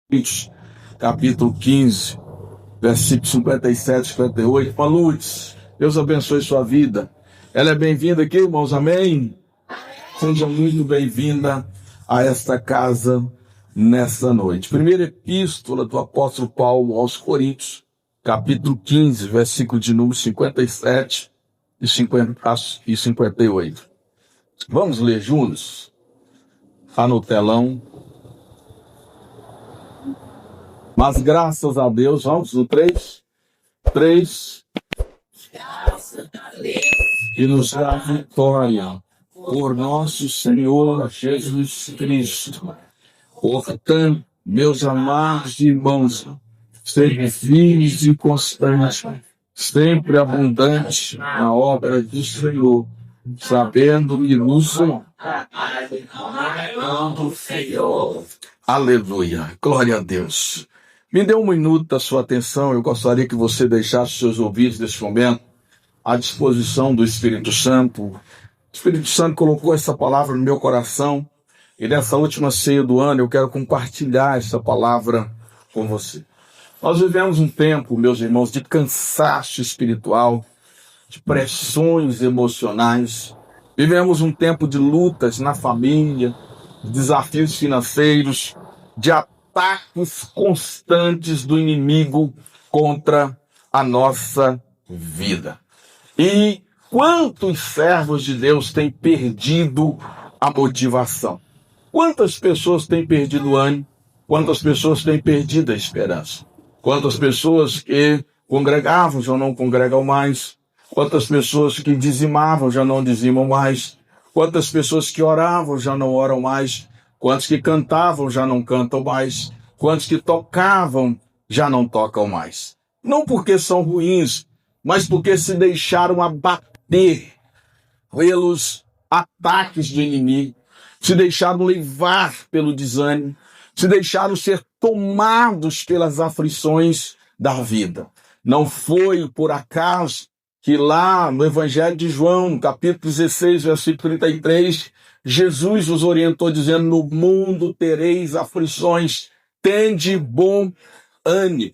Coríntios, capítulo 15, versículos 57 e 58. Irmã Lourdes, Deus abençoe sua vida. Ela é bem-vinda aqui, irmãos, amém? Seja muito bem-vinda a esta casa nesta noite. Primeira epístola do apóstolo Paulo aos Coríntios, capítulo 15, versículo de número 57 e 58. Vamos ler juntos? Está no telão. Mas graças a Deus, vamos no 3. 3. Graças a Deus. E nos dá vitória por nosso Senhor Jesus Cristo. Portanto, meus amados irmãos, sejam firmes e constantes, sempre abundantes na obra do Senhor, sabendo que no Senhor. Aleluia, glória a Deus. Me dê um minuto da sua atenção, eu gostaria que você deixasse seus ouvidos neste momento à disposição do Espírito Santo. O Espírito Santo colocou essa palavra no meu coração e nessa última ceia do ano eu quero compartilhar essa palavra com você. Nós vivemos um tempo, meus irmãos, de cansaço espiritual, de pressões emocionais. Vivemos um tempo de lutas na família, de desafios financeiros, de ataques constantes do inimigo contra a nossa vida. E quantos servos de Deus têm perdido a motivação? Quantas pessoas têm perdido o ânimo? Quantas pessoas têm perdido a esperança? Quantas pessoas que congregavam já não congregam mais? Quantas pessoas que dizimavam já não dizimam mais? Quantas pessoas que oravam já não oram mais? Quantos que cantavam já não cantam mais? Quantos que tocavam já não tocam mais? Não porque são ruins, mas porque se deixaram abater pelos ataques do inimigo, se deixaram levar pelo desânimo, se deixaram ser tomados pelas aflições da vida. Não foi por acaso que lá no Evangelho de João, no capítulo 16, versículo 33, Jesus nos orientou dizendo: no mundo tereis aflições, tende bom ânimo.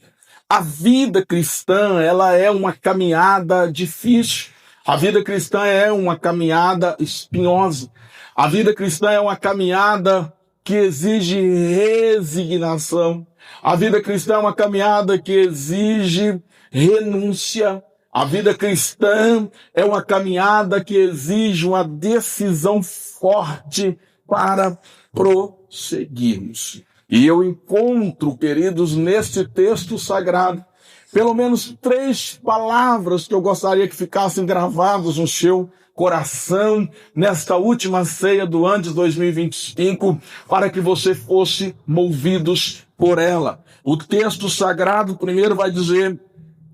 A vida cristã, ela é uma caminhada difícil. A vida cristã é uma caminhada espinhosa. A vida cristã é uma caminhada que exige resignação. A vida cristã é uma caminhada que exige renúncia. A vida cristã é uma caminhada que exige uma decisão forte para prosseguirmos. E eu encontro, queridos, neste texto sagrado, pelo menos 3 palavras que eu gostaria que ficassem gravadas no seu coração nesta última ceia do ano de 2025, para que você fosse movidos por ela. O texto sagrado primeiro vai dizer: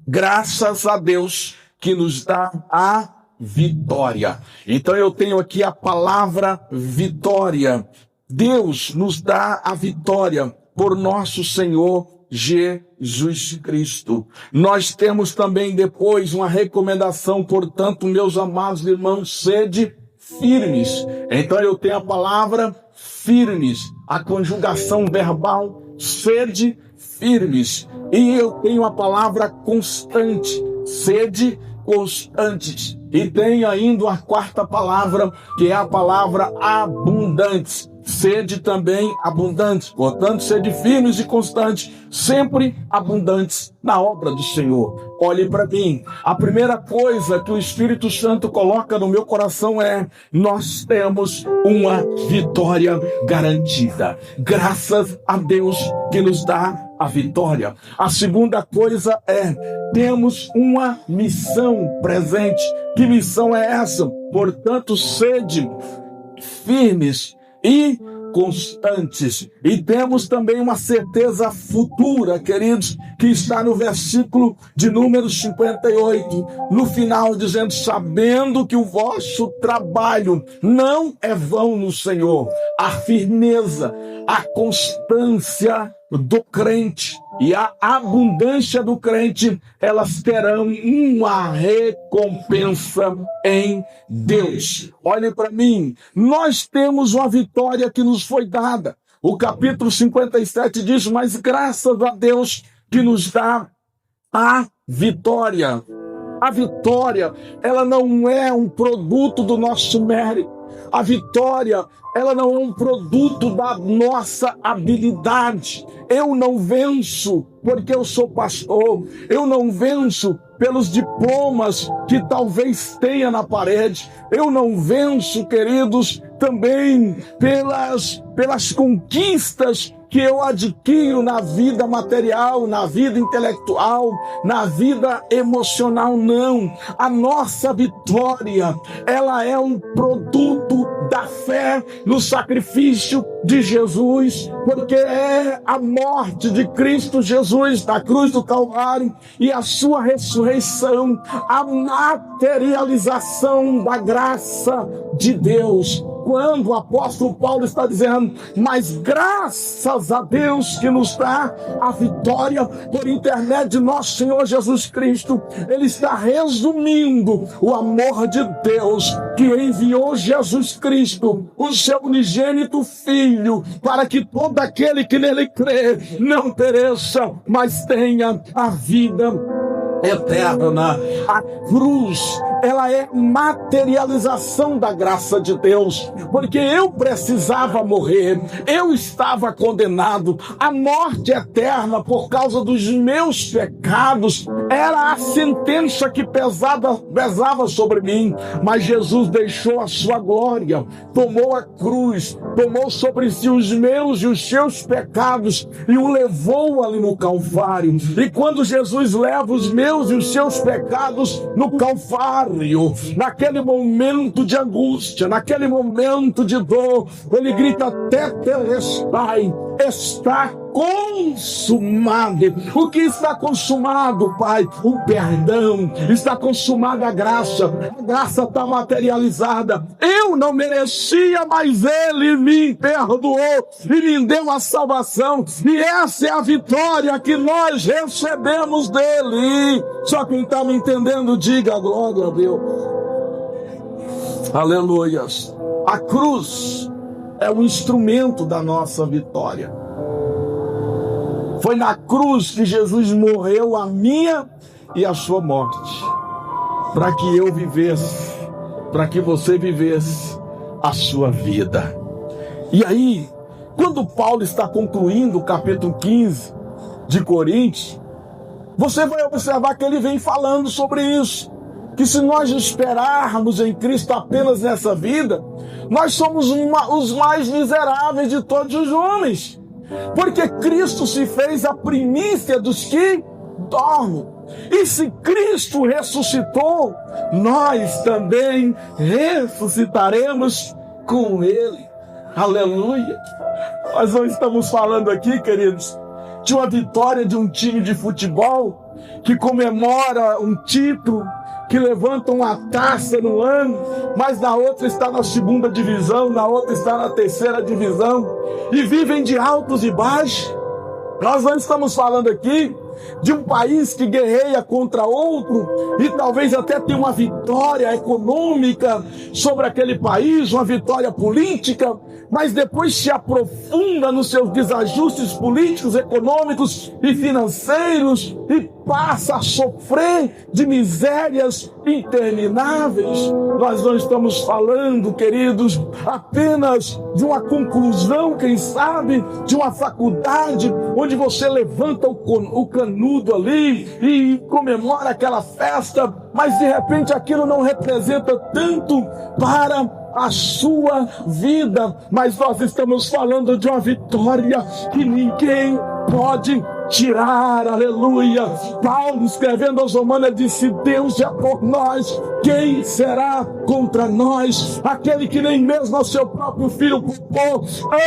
graças a Deus que nos dá a vitória. Então eu tenho aqui a palavra vitória. Deus nos dá a vitória por nosso Senhor Jesus Cristo. Nós temos também depois uma recomendação, portanto, meus amados irmãos, sede firmes. Então eu tenho a palavra firmes, a conjugação verbal sede firmes. E eu tenho a palavra constante, sede constantes. E tenho ainda a 4ª palavra, que é a palavra abundantes. Sede também abundante. Portanto, sede firmes e constantes, sempre abundantes na obra do Senhor. Olhe para mim. A primeira coisa que o Espírito Santo coloca no meu coração é: nós temos uma vitória garantida. Graças a Deus que nos dá a vitória. A segunda coisa é: temos uma missão presente. Que missão é essa? Portanto, sede firmes e constantes. E temos também uma certeza futura, queridos, que está no versículo de número 58, no final, dizendo: sabendo que o vosso trabalho não é vão no Senhor. A firmeza, a constância do crente e a abundância do crente, elas terão uma recompensa em Deus. Olhe para mim, nós temos uma vitória que nos foi dada. O capítulo 57 diz: mas graças a Deus que nos dá a vitória. A vitória, ela não é um produto do nosso mérito. A vitória, ela não é um produto da nossa habilidade. Eu não venço porque eu sou pastor. Eu não venço pelos diplomas que talvez tenha na parede. Eu não venço, queridos, também pelas conquistas que eu adquiro na vida material, na vida intelectual, na vida emocional, não. A nossa vitória, ela é um produto da fé no sacrifício de Jesus, porque é a morte de Cristo Jesus na cruz do Calvário e a sua ressurreição, a materialização da graça de Deus. Quando o apóstolo Paulo está dizendo: mas graças a Deus que nos dá a vitória por intermédio de nosso Senhor Jesus Cristo, ele está resumindo o amor de Deus que enviou Jesus Cristo, o seu unigênito Filho, para que todo aquele que nele crê não pereça, mas tenha a vida eterna. A cruz, ela é materialização da graça de Deus, porque eu precisava morrer, eu estava condenado à morte eterna por causa dos meus pecados, era a sentença que pesava sobre mim, mas Jesus deixou a sua glória, tomou a cruz, tomou sobre si os meus e os seus pecados e o levou ali no Calvário. E quando Jesus leva os meus e os seus pecados no Calvário, naquele momento de angústia, naquele momento de dor, ele grita: tetelestai, está consumado. O que está consumado, Pai? O perdão. Está consumada a graça está materializada. Eu não merecia, mas ele me perdoou e me deu a salvação, e essa é a vitória que nós recebemos dele. Só quem está me entendendo, diga glória a Deus. Aleluias. A cruz é o instrumento da nossa vitória. Foi na cruz que Jesus morreu a minha e a sua morte, para que eu vivesse, para que você vivesse a sua vida. E aí, quando Paulo está concluindo o capítulo 15 de Coríntios, você vai observar que ele vem falando sobre isso, que se nós esperarmos em Cristo apenas nessa vida, nós somos os mais miseráveis de todos os homens, porque Cristo se fez a primícia dos que dormem. E se Cristo ressuscitou, nós também ressuscitaremos com Ele. Aleluia! Nós não estamos falando aqui, queridos, de uma vitória de um time de futebol que comemora um título, que levanta uma taça no ano, mas na outra está na segunda divisão, na outra está na terceira divisão, e vivem de altos e baixos. Nós não estamos falando aqui de um país que guerreia contra outro e talvez até tenha uma vitória econômica sobre aquele país, uma vitória política, mas depois se aprofunda nos seus desajustes políticos, econômicos e financeiros e passa a sofrer de misérias intermináveis. Nós não estamos falando, queridos, apenas de uma conclusão, quem sabe, de uma faculdade onde você levanta o canudo ali e comemora aquela festa, mas de repente aquilo não representa tanto para a sua vida. Mas nós estamos falando de uma vitória que ninguém pode tirar. Aleluia! Paulo, escrevendo aos Romanos, disse: Deus é por nós, quem será contra nós? Aquele que nem mesmo ao seu próprio filho poupou,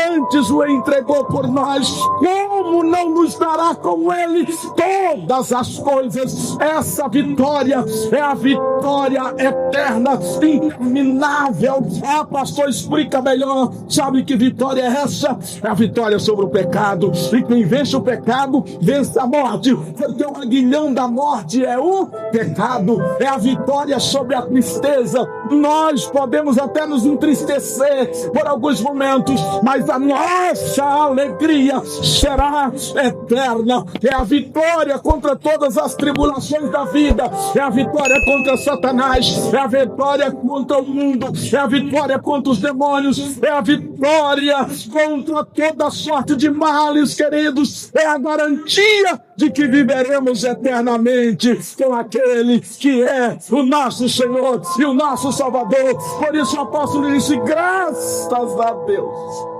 antes o entregou por nós, como não nos nos dará com Ele todas as coisas. Essa vitória é a vitória eterna, interminável. Ah, pastor, explica melhor. Sabe que vitória é essa? É a vitória sobre o pecado. E quem vence o pecado, vence a morte. Porque o aguilhão da morte é o pecado. É a vitória sobre a tristeza. Nós podemos até nos entristecer por alguns momentos, mas a nossa alegria será eterna. É a vitória contra todas as tribulações da vida. É a vitória contra Satanás. É a vitória contra o mundo. É a vitória contra os demônios. É a vitória contra toda sorte de males, queridos. É a garantia de que viveremos eternamente com aquele que é o nosso Senhor e o nosso Salvador. Por isso o apóstolo disse: graças a Deus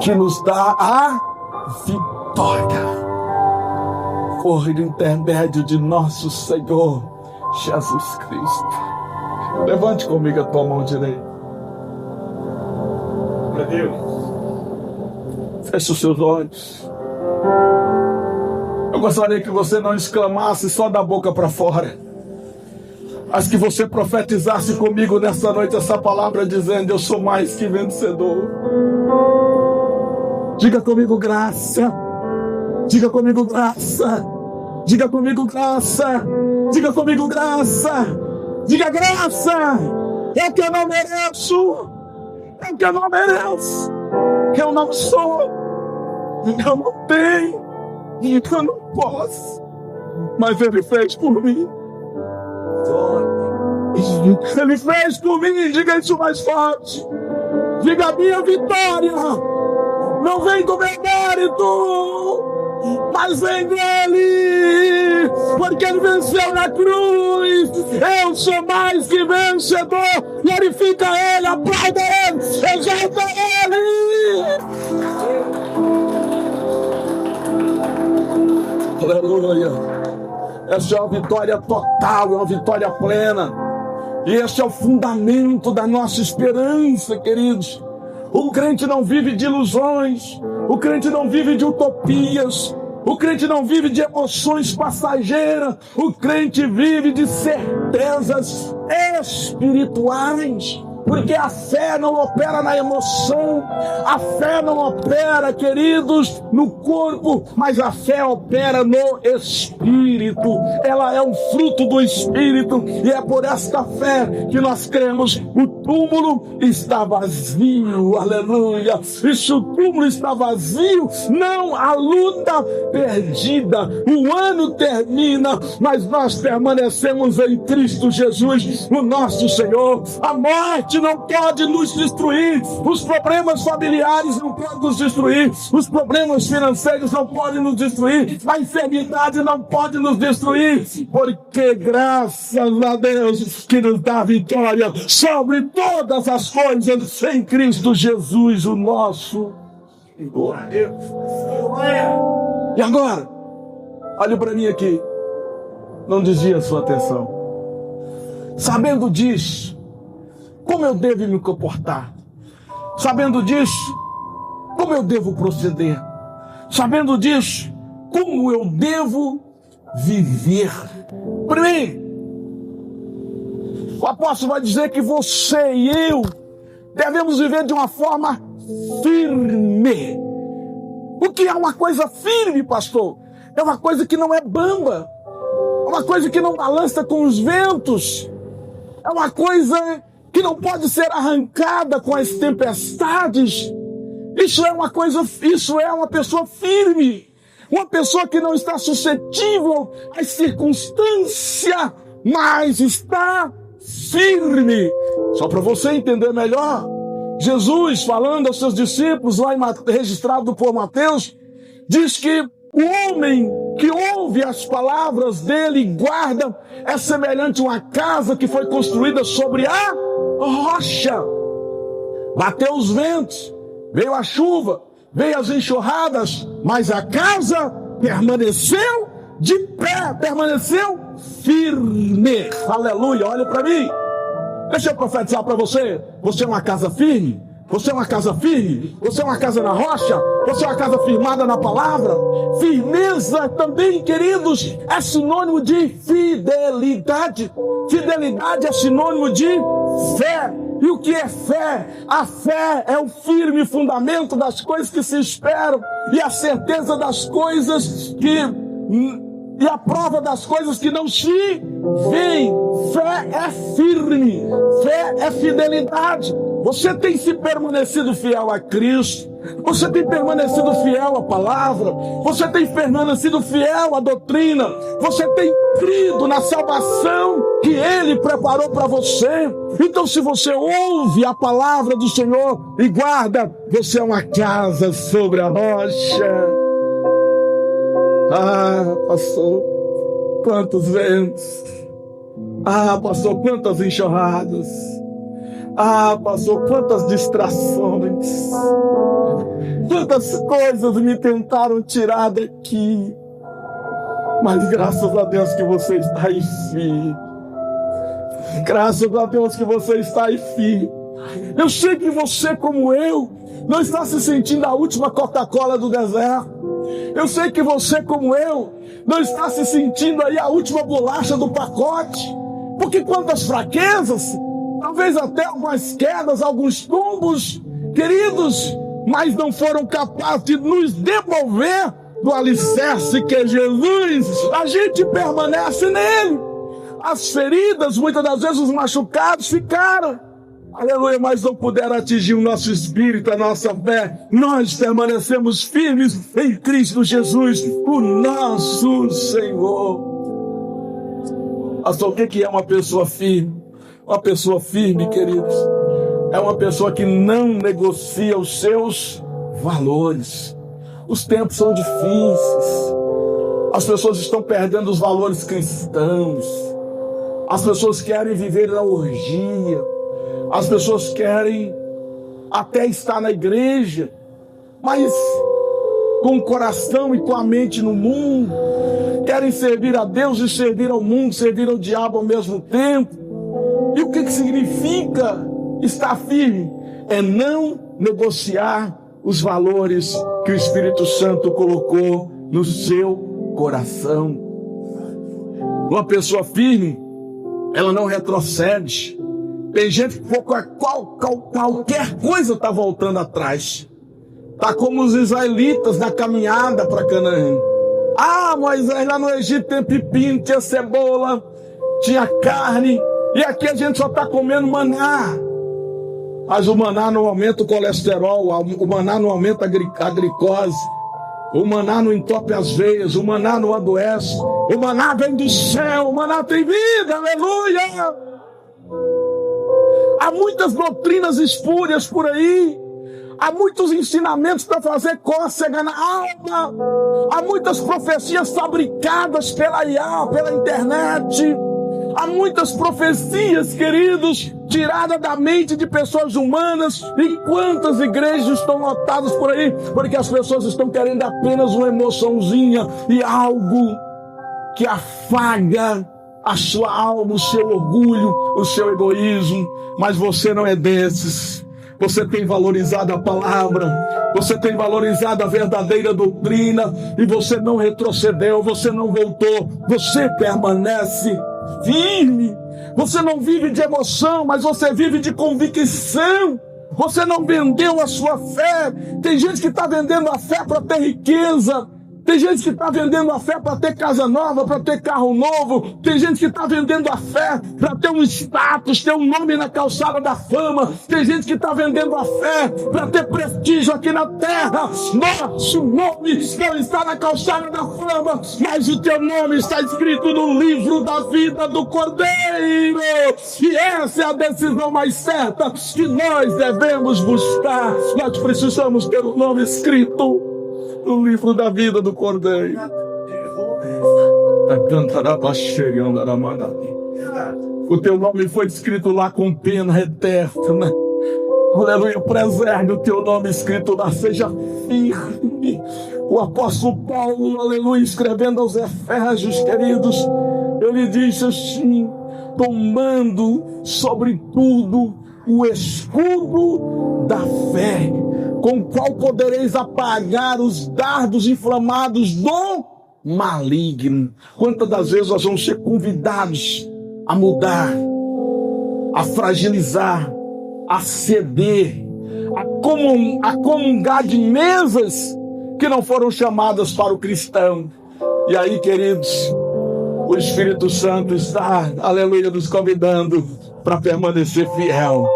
que nos dá a vitória por intermédio de nosso Senhor Jesus Cristo. Levante comigo a tua mão direita. Para Deus. Feche os seus olhos. Eu gostaria que você não exclamasse só da boca para fora, mas que você profetizasse comigo nessa noite essa palavra dizendo: eu sou mais que vencedor. Diga comigo graça. Diga comigo graça. Diga comigo graça. Diga comigo graça. Diga graça. É que eu não mereço. É que eu não mereço. Que eu não sou. Eu não tenho. Eu não posso. Mas Ele fez por mim. Ele fez por mim. Diga isso mais forte. Diga: a minha vitória não vem do meu mérito, mas vem dele, porque Ele venceu na cruz. Eu sou mais que vencedor. Glorifica Ele, aplauda Ele, exalta Ele. Aleluia. Essa é uma vitória total, é uma vitória plena. E esse é o fundamento da nossa esperança, queridos. O crente não vive de ilusões. O crente não vive de utopias. O crente não vive de emoções passageiras. O crente vive de certezas espirituais. Porque a fé não opera na emoção, a fé não opera, queridos, no corpo, mas a fé opera no Espírito. Ela é um fruto do Espírito, e é por esta fé que nós cremos. O túmulo está vazio, aleluia. E se o túmulo está vazio, não há luta perdida. O ano termina, mas nós permanecemos em Cristo Jesus, o nosso Senhor. A morte não pode nos destruir, os problemas familiares não podem nos destruir, os problemas financeiros não podem nos destruir, a enfermidade não pode nos destruir, porque graças a Deus que nos dá vitória sobre todas as coisas em Cristo Jesus, o nosso Senhor. E agora, olhe para mim aqui, não desvie a sua atenção. Sabendo disso, como eu devo me comportar? Sabendo disso, como eu devo proceder? Sabendo disso, como eu devo viver? Primeiro, o apóstolo vai dizer que você e eu devemos viver de uma forma firme. O que é uma coisa firme, pastor? É uma coisa que não é bamba. É uma coisa que não balança com os ventos. É uma coisa que não pode ser arrancada com as tempestades. Isso é uma pessoa firme. Uma pessoa que não está suscetível às circunstâncias, mas está firme. Só para você entender melhor, Jesus, falando aos seus discípulos, lá registrado por Mateus, diz que o homem que ouve as palavras dele e guarda é semelhante a uma casa que foi construída sobre a rocha. Bateu os ventos, veio a chuva, veio as enxurradas, mas a casa permaneceu de pé, permaneceu firme. Aleluia, olha para mim. Deixa eu profetizar para você. Você é uma casa firme? Você é uma casa firme? Você é uma casa na rocha? Você é uma casa firmada na palavra? Firmeza também, queridos, é sinônimo de fidelidade. Fidelidade é sinônimo de fé. E o que é fé? A fé é o firme fundamento das coisas que se esperam e a certeza das coisas e a prova das coisas que não se veem. Fé é firme, fé é fidelidade. Você tem se permanecido fiel a Cristo, você tem permanecido fiel à palavra, você tem permanecido fiel à doutrina, você tem crido na salvação que Ele preparou para você. Então, se você ouve a palavra do Senhor e guarda, você é uma casa sobre a rocha. Ah, pastor, quantos ventos. Ah, pastor, quantas enxurradas. Ah, pastor, quantas distrações. Quantas coisas me tentaram tirar daqui. Mas graças a Deus que você está aí firme. Graças a Deus que você está aí firme. Eu sei que você, como eu, não está se sentindo a última Coca-Cola do deserto. Eu sei que você, como eu, não está se sentindo aí a última bolacha do pacote. Porque quantas fraquezas, talvez até algumas quedas, alguns tombos, queridos, mas não foram capazes de nos devolver do alicerce que é Jesus. A gente permanece nele. As feridas, muitas das vezes os machucados ficaram. Aleluia, mas não puderam atingir o nosso espírito, a nossa fé. Nós permanecemos firmes em Cristo Jesus, o nosso Senhor. Pastor, o que é uma pessoa firme? Uma pessoa firme, queridos, é uma pessoa que não negocia os seus valores. Os tempos são difíceis. As pessoas estão perdendo os valores cristãos. As pessoas querem viver na orgia. As pessoas querem até estar na igreja, mas com o coração e com a mente no mundo. Querem servir a Deus e servir ao mundo, servir ao diabo ao mesmo tempo. E o que significa estar firme? É não negociar os valores que o Espírito Santo colocou no seu coração. Uma pessoa firme, ela não retrocede. Tem gente que qualquer coisa está voltando atrás. Está como os israelitas na caminhada para Canaã. Ah, Moisés, lá no Egito tem pepino, tinha cebola, tinha carne. E aqui a gente só está comendo maná. Mas o maná não aumenta o colesterol, o maná não aumenta a glicose. O maná não entope as veias, o maná não adoece. O maná vem do céu, o maná tem vida, aleluia! Há muitas doutrinas espúrias por aí. Há muitos ensinamentos para fazer cócega na alma. Há muitas profecias fabricadas pela IA, pela internet. Há muitas profecias, queridos, tiradas da mente de pessoas humanas. E quantas igrejas estão lotadas por aí? Porque as pessoas estão querendo apenas uma emoçãozinha e algo que afaga a sua alma, o seu orgulho, o seu egoísmo. Mas você não é desses. Você tem valorizado a palavra, você tem valorizado a verdadeira doutrina, e você não retrocedeu, você não voltou, você permanece firme. Você não vive de emoção, mas você vive de convicção. Você não vendeu a sua fé. Tem gente que está vendendo a fé para ter riqueza. Tem gente que está vendendo a fé para ter casa nova, para ter carro novo. Tem gente que está vendendo a fé para ter um status, ter um nome na calçada da fama. Tem gente que está vendendo a fé para ter prestígio aqui na terra. Nosso nome não está na calçada da fama, mas o teu nome está escrito no livro da vida do Cordeiro. E essa é a decisão mais certa que nós devemos buscar. Nós precisamos ter o nome escrito no livro da vida do Cordeiro. O teu nome foi escrito lá com pena eterna. Aleluia, preserve o teu nome escrito lá, seja firme. O apóstolo Paulo, aleluia, escrevendo aos Efésios, queridos, ele diz assim: tomando sobre tudo o escudo da fé, com o qual podereis apagar os dardos inflamados do maligno. Quantas das vezes nós vamos ser convidados a mudar, a fragilizar, a ceder, a comungar de mesas que não foram chamadas para o cristão. E aí, queridos, o Espírito Santo está, aleluia, nos convidando para permanecer fiel,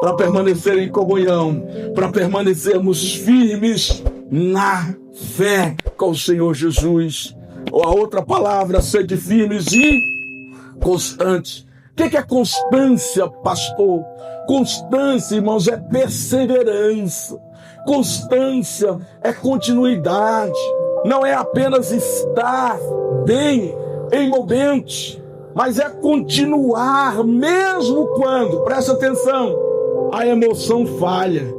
para permanecer em comunhão, para permanecermos firmes na fé com o Senhor Jesus. Ou a outra palavra, sede firmes e constantes. O que é constância, pastor? Constância, irmãos, é perseverança. Constância é continuidade. Não é apenas estar bem em momentos, mas é continuar mesmo quando, presta atenção, a emoção falha.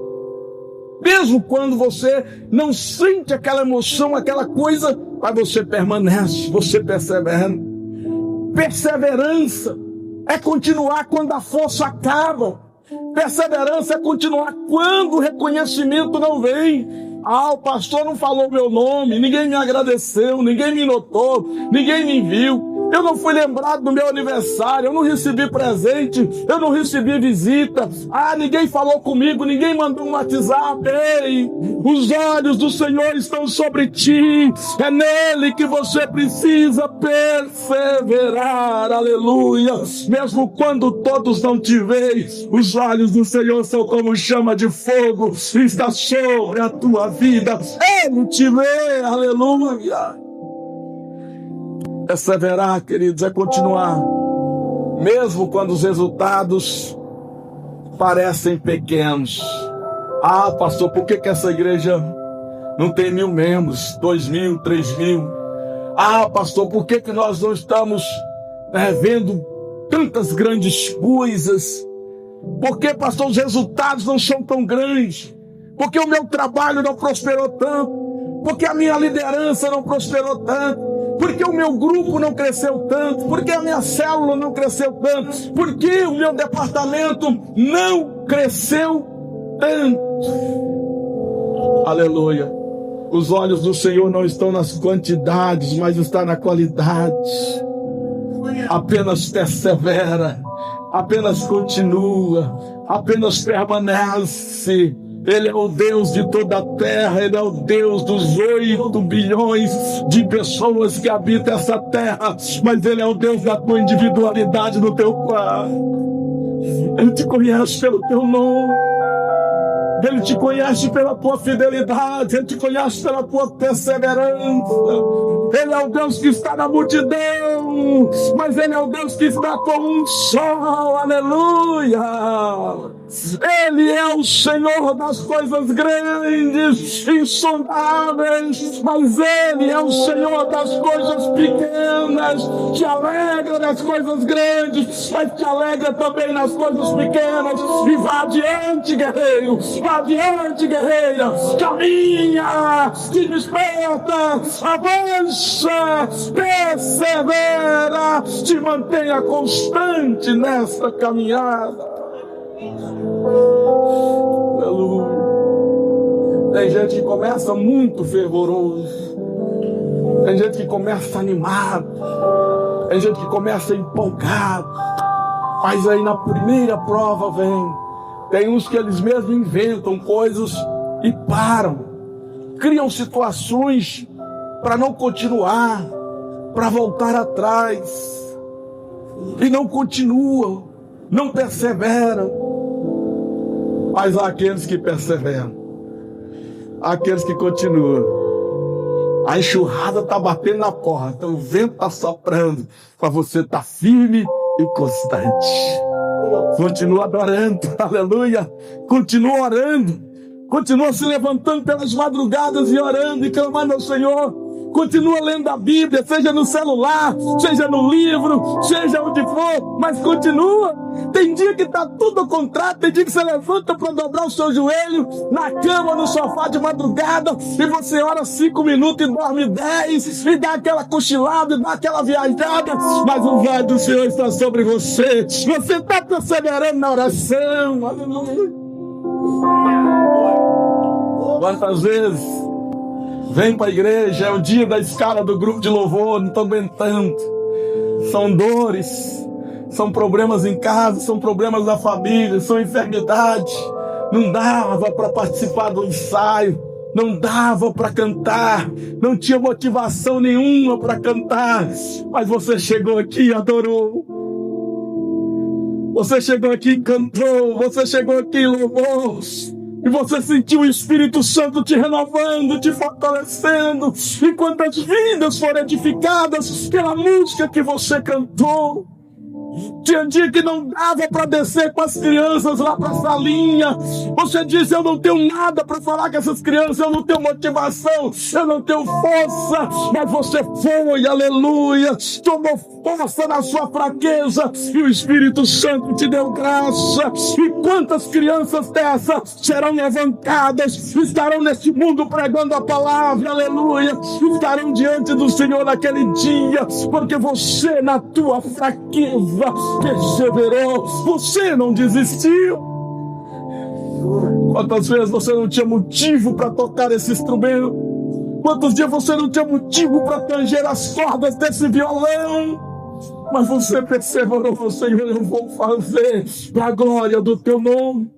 Mesmo quando você não sente aquela emoção, aquela coisa, mas você permanece, você persevera. Perseverança é continuar quando a força acaba. Perseverança é continuar quando o reconhecimento não vem. Ah, o pastor não falou meu nome, ninguém me agradeceu, ninguém me notou, ninguém me viu. Eu não fui lembrado do meu aniversário, eu não recebi presente, eu não recebi visita. Ah, ninguém falou comigo, ninguém mandou um WhatsApp. Ei, os olhos do Senhor estão sobre ti. É nele que você precisa perseverar. Aleluia. Mesmo quando todos não te veem, os olhos do Senhor são como chama de fogo. Está sobre a tua vida. Ele te vê. Aleluia. Perseverar, queridos, é continuar, mesmo quando os resultados parecem pequenos. Ah, pastor, por que essa igreja não tem 1.000 membros, 2.000, 3.000? Ah, pastor, por que nós não estamos vendo tantas grandes coisas? Por que, pastor, os resultados não são tão grandes? Por que o meu trabalho não prosperou tanto? Por que a minha liderança não prosperou tanto? Por que o meu grupo não cresceu tanto? Por que a minha célula não cresceu tanto? Por que o meu departamento não cresceu tanto? Aleluia. Os olhos do Senhor não estão nas quantidades, mas está na qualidade. Apenas persevera, apenas continua, apenas permanece. Ele é o Deus de toda a terra, Ele é o Deus dos 8 bilhões de pessoas que habitam essa terra, mas Ele é o Deus da tua individualidade no teu quarto. Ele te conhece pelo teu nome, Ele te conhece pela tua fidelidade, Ele te conhece pela tua perseverança. Ele é o Deus que está na multidão, mas Ele é o Deus que está como um sol. Aleluia! Ele é o Senhor das coisas grandes, insondáveis, mas Ele é o Senhor das coisas pequenas. Te alegra nas coisas grandes, mas te alegra também nas coisas pequenas. E vá adiante, guerreiro, vá adiante, guerreira, caminha, se desperta, avança, persevera, te mantenha constante nessa caminhada. Aleluia. Tem gente que começa muito fervoroso, tem gente que começa animado, tem gente que começa empolgado, mas aí na primeira prova tem uns que eles mesmos inventam coisas e param, criam situações para não continuar, para voltar atrás, e não continuam, não perseveram. Mas há aqueles que perseveram, há aqueles que continuam. A enxurrada está batendo na porta, o vento está soprando, para você estar firme e constante. Continua adorando, aleluia. Continua orando, continua se levantando pelas madrugadas e orando e clamando ao Senhor. Continua lendo a Bíblia, seja no celular, seja no livro, seja onde for, mas continua. Tem dia que está tudo ao contrário, tem dia que você levanta para dobrar o seu joelho na cama, no sofá de madrugada, e você ora 5 minutos e dorme 10, e dá aquela cochilada, e dá aquela viajada, mas o vai do Senhor está sobre você. Você está perseverando na oração. Aleluia. Quantas vezes vem para a igreja, é o dia da escala do grupo de louvor, não estou aguentando. São dores, são problemas em casa, são problemas da família, são enfermidades. Não dava para participar do ensaio, não dava para cantar, não tinha motivação nenhuma para cantar. Mas você chegou aqui e adorou. Você chegou aqui e cantou, você chegou aqui e louvou. E você sentiu o Espírito Santo te renovando, te fortalecendo. E quantas vidas foram edificadas pela música que você cantou. Tinha dia que não dava para descer com as crianças lá para a salinha. Você disse, eu não tenho nada para falar com essas crianças, eu não tenho motivação, eu não tenho força. Mas você foi, aleluia, tomou força na sua fraqueza e o Espírito Santo te deu graça. E quantas crianças dessas serão levantadas, estarão neste mundo pregando a palavra, aleluia, estarão diante do Senhor naquele dia, porque você na tua fraqueza perseverou, você não desistiu. Quantas vezes você não tinha motivo para tocar esse instrumento? Quantos dias você não tinha motivo para tanger as cordas desse violão? Mas você perseverou, Senhor, eu vou fazer para a glória do teu nome.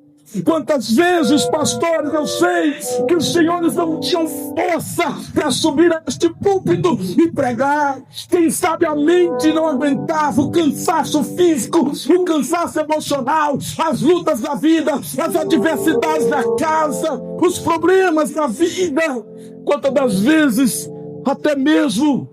Quantas vezes, pastores, eu sei que os senhores não tinham força para subir a este púlpito e pregar. Quem sabe a mente não aguentava o cansaço físico, o cansaço emocional, as lutas da vida, as adversidades da casa, os problemas da vida. Quantas das vezes, até mesmo,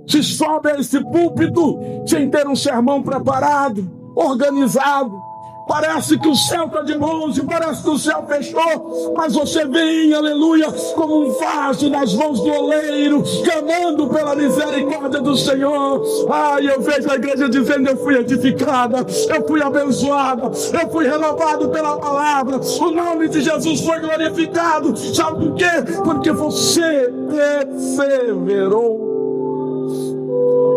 se sobe a esse púlpito sem ter um sermão preparado, organizado. Parece que o céu está de longe, parece que o céu fechou, mas você vem, aleluia, como um vaso nas mãos do oleiro, clamando pela misericórdia do Senhor. Ai, eu vejo a igreja dizendo, eu fui edificada, eu fui abençoada, eu fui renovado pela palavra, o nome de Jesus foi glorificado. Sabe por quê? Porque você perseverou.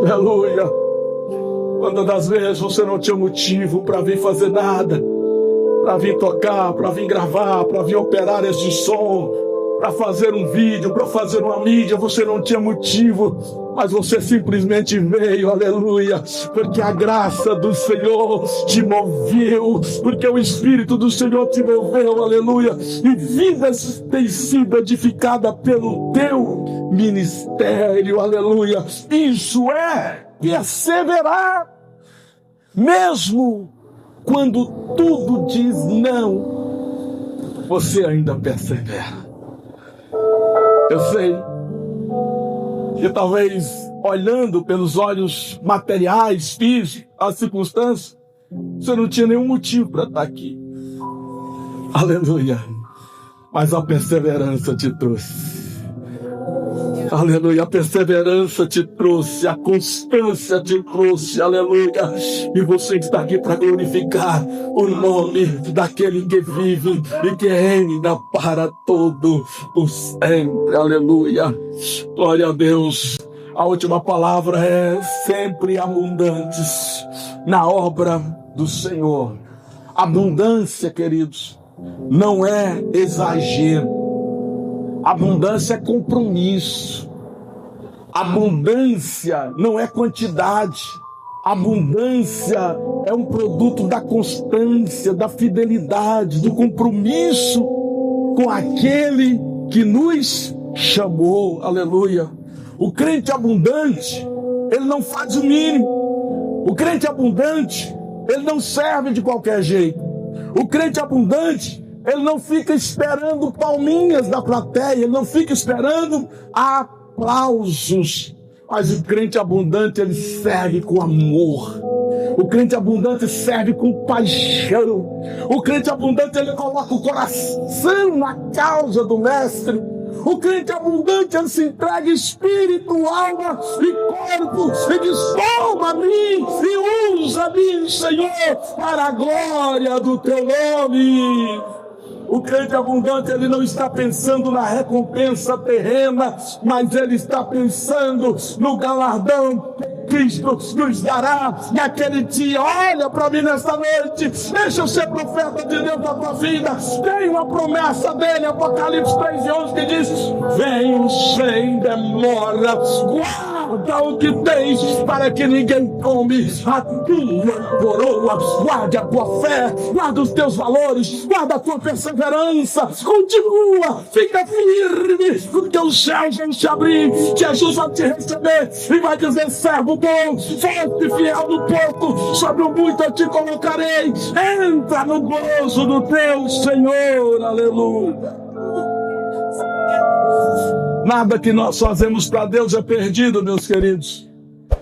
Aleluia. Quantas das vezes você não tinha motivo para vir fazer nada, para vir tocar, para vir gravar, para vir operar esse som, para fazer um vídeo, para fazer uma mídia, você não tinha motivo, mas você simplesmente veio, aleluia, porque a graça do Senhor te moveu, porque o Espírito do Senhor te moveu, aleluia, e vidas têm sido edificadas pelo teu ministério, aleluia. Isso é perseverar. Mesmo quando tudo diz não, você ainda persevera. Eu sei que talvez olhando pelos olhos materiais, físicos, as circunstâncias, você não tinha nenhum motivo para estar aqui. Aleluia. Mas a perseverança te trouxe. Aleluia, a perseverança te trouxe, a constância te trouxe, aleluia, e você está aqui para glorificar o nome daquele que vive e que reina para todo o sempre, aleluia, glória a Deus. A última palavra é sempre abundantes na obra do Senhor. Abundância, queridos, não é exagero. Abundância é compromisso. Abundância não é quantidade. Abundância é um produto da constância, da fidelidade, do compromisso com aquele que nos chamou. Aleluia. O crente abundante, ele não faz o mínimo. O crente abundante, ele não serve de qualquer jeito. O crente abundante, ele não fica esperando palminhas da plateia, ele não fica esperando aplausos. Mas o crente abundante, ele serve com amor. O crente abundante serve com paixão. O crente abundante, ele coloca o coração na causa do mestre. O crente abundante, ele se entrega espírito, alma e corpo. E diz: toma-me e usa-me, Senhor, para a glória do teu nome. O crente abundante, ele não está pensando na recompensa terrena, mas ele está pensando no galardão que Cristo nos dará naquele dia. Olha para mim nesta noite, deixa eu ser profeta de Deus da tua vida. Tem uma promessa dele, Apocalipse 3:11, que diz: venho sem demora, guarda o que tens, para que ninguém tome a tua coroa. Guarde a tua fé, guarda os teus valores, guarda a tua perseverança, continua, fica firme, porque os céus vão se abrir, Jesus vai te receber e vai dizer: servo bom, foste fiel no pouco, sobre o muito eu te colocarei. Entra no gozo do teu Senhor. Aleluia. Nada que nós fazemos para Deus é perdido, meus queridos.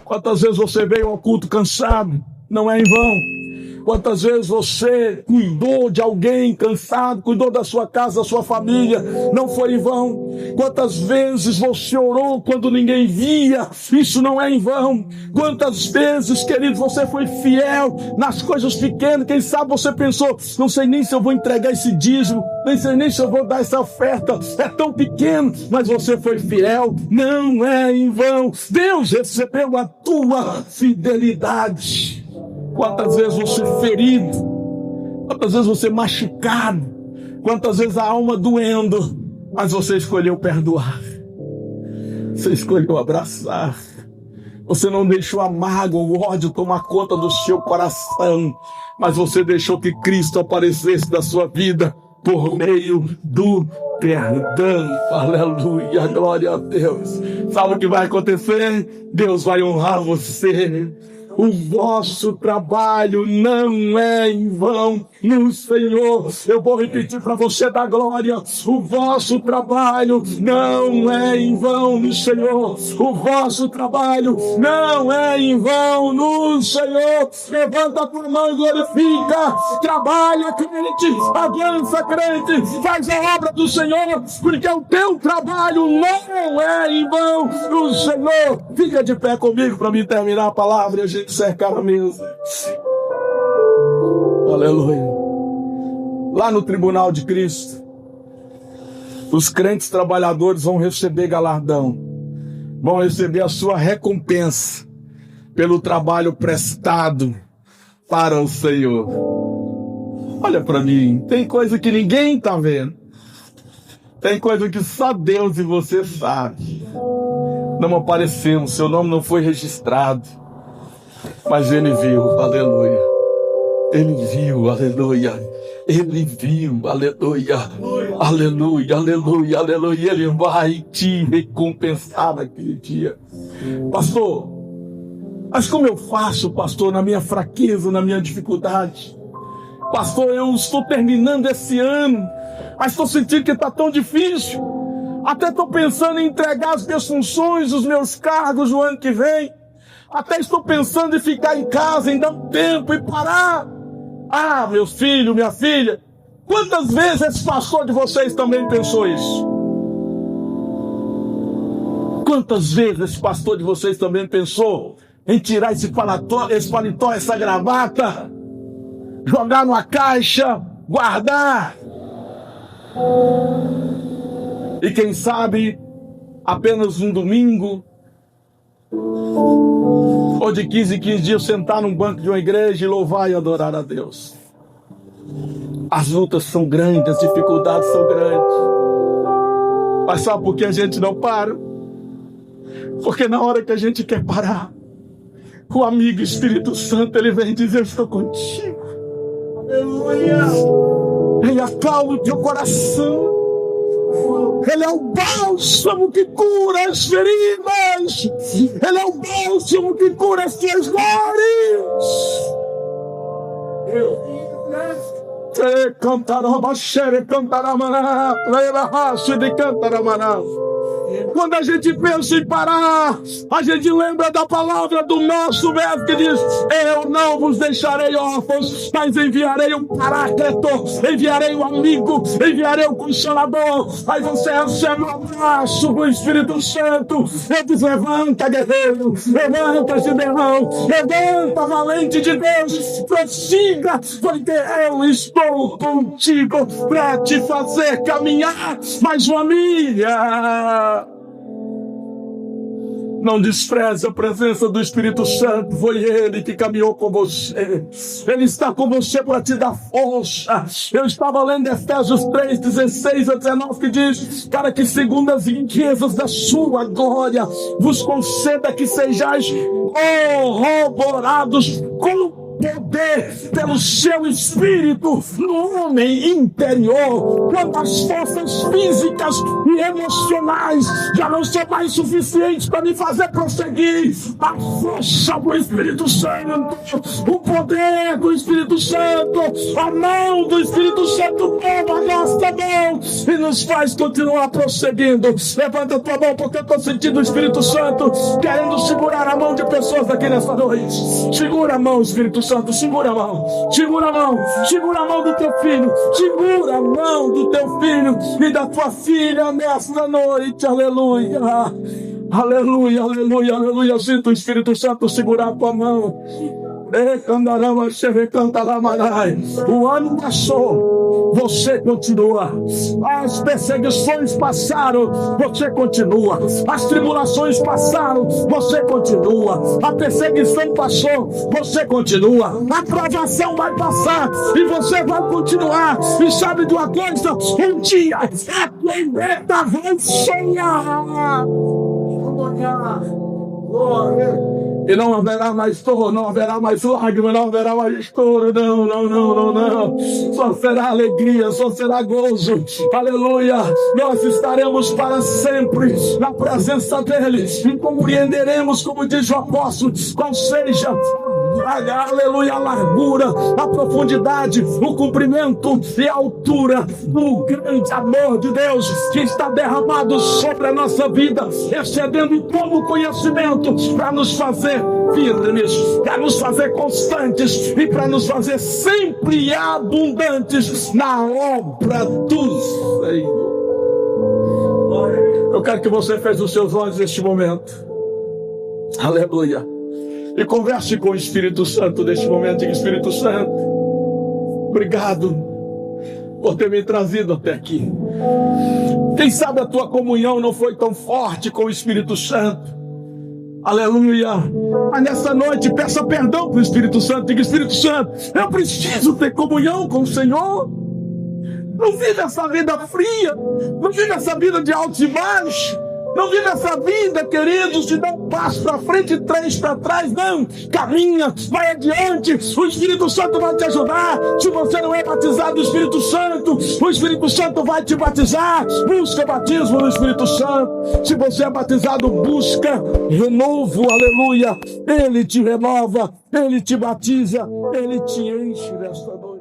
Quantas vezes você veio ao culto cansado? Não é em vão. Quantas vezes você cuidou de alguém cansado, cuidou da sua casa, da sua família, não foi em vão. Quantas vezes você orou quando ninguém via, isso não é em vão. Quantas vezes, querido, você foi fiel nas coisas pequenas. Quem sabe você pensou: não sei nem se eu vou entregar esse dízimo, nem sei nem se eu vou dar essa oferta, é tão pequeno, mas você foi fiel. Não é em vão. Deus recebeu a tua fidelidade. Quantas vezes você ferido, quantas vezes você machucado, quantas vezes a alma doendo, mas você escolheu perdoar, você escolheu abraçar, você não deixou a mágoa, o ódio tomar conta do seu coração, mas você deixou que Cristo aparecesse na sua vida por meio do perdão. Aleluia, glória a Deus. Sabe o que vai acontecer? Deus vai honrar você. O vosso trabalho não é em vão no Senhor. Eu vou repetir para você da glória: o vosso trabalho não é em vão no Senhor. O vosso trabalho não é em vão no Senhor. Levanta a tua mão e glorifica. Trabalha, crente, avança, crente, faz a obra do Senhor, porque o teu trabalho não é em vão no Senhor. Fica de pé comigo para me terminar a palavra e a gente cercar a mesa. Aleluia. Lá no tribunal de Cristo, os crentes trabalhadores vão receber galardão, vão receber a sua recompensa pelo trabalho prestado para o Senhor. Olha para mim, tem coisa que ninguém está vendo, tem coisa que só Deus e você sabe. Não apareceu, seu nome não foi registrado, mas Ele viu. Aleluia. Ele viu, aleluia. Ele viu, aleluia. Aleluia, aleluia, aleluia. Ele vai te recompensar naquele dia. Pastor, mas como eu faço, pastor, na minha fraqueza, na minha dificuldade? Pastor, eu estou terminando esse ano, mas estou sentindo que está tão difícil. Até estou pensando em entregar as minhas funções, os meus cargos no ano que vem. Até estou pensando em ficar em casa, em dar um tempo e parar. Ah, meu filho, minha filha, quantas vezes esse pastor de vocês também pensou isso? Quantas vezes esse pastor de vocês também pensou em tirar esse paletó, essa gravata, jogar numa caixa, guardar? E quem sabe, apenas um domingo, ou de 15 em 15 dias, sentar num banco de uma igreja e louvar e adorar a Deus. As lutas são grandes, as dificuldades são grandes. Mas sabe por que a gente não para? Porque na hora que a gente quer parar, o amigo Espírito Santo, ele vem dizer: eu estou contigo. Aleluia. Ele acalma o teu coração. Ele é o bálsamo que cura as feridas. Ele é o bálsamo que cura as tuas dores. Quando a gente pensa em parar, a gente lembra da palavra do nosso mestre que diz: eu não vos deixarei órfãos, mas enviarei um paráclito, enviarei um amigo, enviarei um consolador. Aí você recebe um abraço do Espírito Santo. Ele diz: levanta, guerreiro, levanta, Gideão, levanta, valente de Deus, prossiga, porque eu estou contigo para te fazer caminhar. Mas família, não despreze a presença do Espírito Santo. Foi Ele que caminhou com você. Ele está com você para te dar força. Eu estava lendo Efésios 3, 16 a 19, que diz: para que segundo as riquezas da sua glória vos conceda que sejais corroborados com poder pelo seu Espírito no homem interior, quando as forças físicas e emocionais já não são mais suficientes para me fazer prosseguir. A força do Espírito Santo, o poder do Espírito Santo, a mão do Espírito Santo toma a nossa mão e nos faz continuar prosseguindo. Levanta a tua mão, porque eu estou sentindo o Espírito Santo querendo segurar a mão de pessoas aqui nessa noite. Segura a mão, Espírito Santo. Segura a mão, segura a mão, segura a mão do teu filho, segura a mão do teu filho e da tua filha nesta noite. Aleluia, aleluia, aleluia, aleluia. Sinto o Espírito Santo segurar a tua mão. O ano passou, você continua. As perseguições passaram, você continua. As tribulações passaram, você continua. A perseguição passou, você continua. A provação vai passar e você vai continuar. E sabe de uma coisa? Um dia a planeta vai sonhar. E não haverá mais dor, não haverá mais lágrimas, não haverá mais choro, não. Só será alegria, só será gozo. Aleluia. Nós estaremos para sempre na presença dele e compreenderemos, como diz o apóstolo, qual seja, aleluia, a largura, a profundidade, o comprimento e a altura do grande amor de Deus que está derramado sobre a nossa vida, excedendo todo o conhecimento, para nos fazer firmes, para nos fazer constantes e para nos fazer sempre abundantes na obra do Senhor. Eu quero que você feche os seus olhos neste momento. Aleluia. E converse com o Espírito Santo neste momento. Diga: Espírito Santo, obrigado por ter me trazido até aqui. Quem sabe a tua comunhão não foi tão forte com o Espírito Santo. Aleluia. Mas nessa noite peça perdão para o Espírito Santo. Diga: Espírito Santo, eu preciso ter comunhão com o Senhor. Não vive essa vida fria, não vive essa vida de altos e baixos. Não vive essa vida, queridos, de dar um passo para frente e 3 para trás. Não, caminha, vai adiante. O Espírito Santo vai te ajudar. Se você não é batizado do Espírito Santo, o Espírito Santo vai te batizar. Busca batismo no Espírito Santo. Se você é batizado, busca renovo, aleluia. Ele te renova, Ele te batiza, Ele te enche nesta noite.